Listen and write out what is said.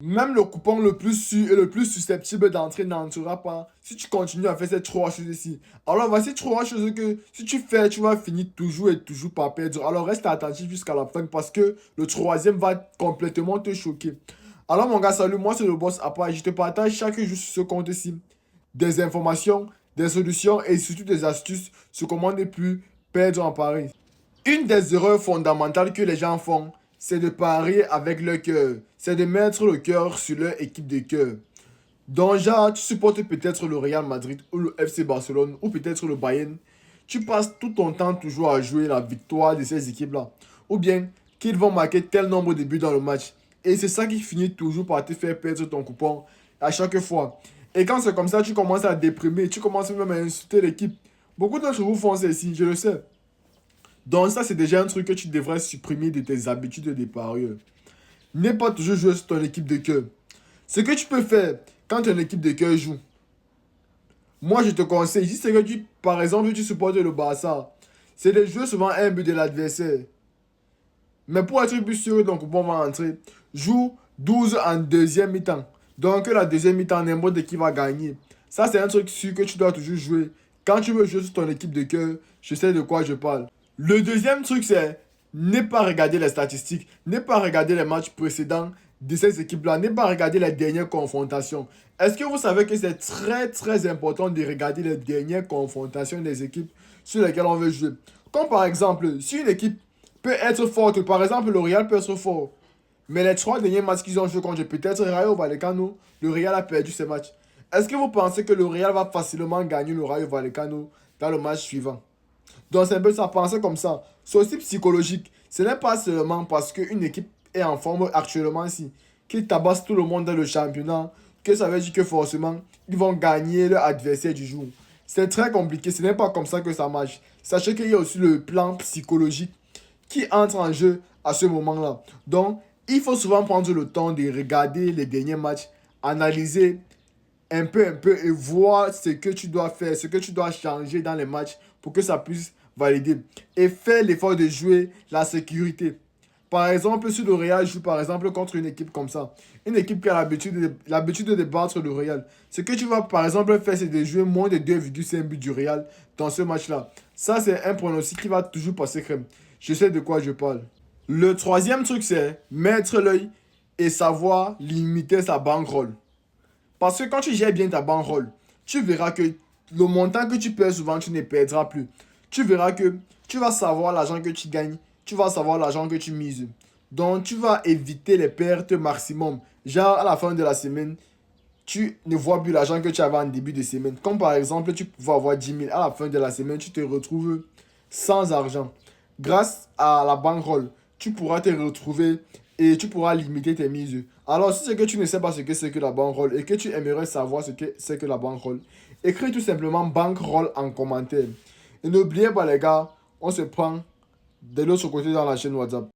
Même le coupon le plus sûr et le plus susceptible d'entrer n'entrera pas si tu continues à faire ces trois choses ici. Alors voici trois choses que si tu fais, tu vas finir toujours et toujours par perdre. Alors reste attentif jusqu'à la fin parce que le troisième va complètement te choquer. Alors mon gars, salut, moi c'est le boss Apa. Je te partage chaque jour sur ce compte-ci des informations, des solutions et surtout des astuces sur comment ne plus perdre en pari. Une des erreurs fondamentales que les gens font, c'est de parier avec le cœur. C'est de mettre le cœur sur leur équipe de cœur. Donc, genre, tu supportes peut-être le Real Madrid ou le FC Barcelone ou peut-être le Bayern. Tu passes tout ton temps toujours à jouer la victoire de ces équipes-là. Ou bien qu'ils vont marquer tel nombre de buts dans le match. Et c'est ça qui finit toujours par te faire perdre ton coupon à chaque fois. Et quand c'est comme ça, tu commences à déprimer, tu commences même à insulter l'équipe. Beaucoup d'entre vous font ça ici, je le sais. Donc ça, c'est déjà un truc que tu devrais supprimer de tes habitudes de parieur. N'aie pas toujours jouer sur ton équipe de cœur. Ce que tu peux faire quand ton équipe de cœur joue, moi je te conseille, si c'est que tu, par exemple, tu supportes le Barça, c'est de jouer souvent un but de l'adversaire. Mais pour être plus sûr que ton coupon va entrer, joue 12 en deuxième mi-temps. Donc la deuxième mi-temps, n'importe qui va gagner. Ça, c'est un truc sûr que tu dois toujours jouer. Quand tu veux jouer sur ton équipe de cœur, je sais de quoi je parle. Le deuxième truc, c'est ne pas regarder les statistiques, ne pas regarder les matchs précédents de ces équipes-là, ne pas regarder les dernières confrontations. Est-ce que vous savez que c'est très très important de regarder les dernières confrontations des équipes sur lesquelles on veut jouer? Comme par exemple, si une équipe peut être forte, par exemple le Real peut être fort, mais les trois derniers matchs qu'ils ont joué contre peut-être Rayo Vallecano, le Real a perdu ces matchs. Est-ce que vous pensez que le Real va facilement gagner le Rayo Vallecano dans le match suivant? Donc c'est un peu ça, penser comme ça. C'est aussi psychologique. Ce n'est pas seulement parce qu'une équipe est en forme actuellement ici, qu'ils tabassent tout le monde dans le championnat, que ça veut dire que forcément, ils vont gagner leur adversaire du jour. C'est très compliqué, ce n'est pas comme ça que ça marche. Sachez qu'il y a aussi le plan psychologique qui entre en jeu à ce moment-là. Donc, il faut souvent prendre le temps de regarder les derniers matchs, analyser un peu et voir ce que tu dois faire, ce que tu dois changer dans les matchs pour que ça puisse valider. Et faire l'effort de jouer la sécurité. Par exemple, si le Real joue par exemple contre une équipe comme ça, une équipe qui a l'habitude de battre le Real, ce que tu vas par exemple faire, c'est de jouer moins de 2,5 buts du Real dans ce match-là. Ça, c'est un pronostic qui va toujours passer crème. Je sais de quoi je parle. Le troisième truc, c'est mettre l'œil et savoir limiter sa bankroll. Parce que quand tu gères bien ta bankroll, tu verras que le montant que tu perds souvent, tu ne perdras plus. Tu verras que tu vas savoir l'argent que tu gagnes, tu vas savoir l'argent que tu mises. Donc, tu vas éviter les pertes maximum. Genre, à la fin de la semaine, tu ne vois plus l'argent que tu avais en début de semaine. Comme par exemple, tu pouvais avoir 10 000. À la fin de la semaine, tu te retrouves sans argent. Grâce à la bankroll, tu pourras te retrouver et tu pourras limiter tes mises. Alors, si c'est que tu ne sais pas ce que c'est que la bankroll et que tu aimerais savoir ce que c'est que la bankroll, écris tout simplement bankroll en commentaire. Et n'oubliez pas les gars, on se prend de l'autre côté dans la chaîne WhatsApp.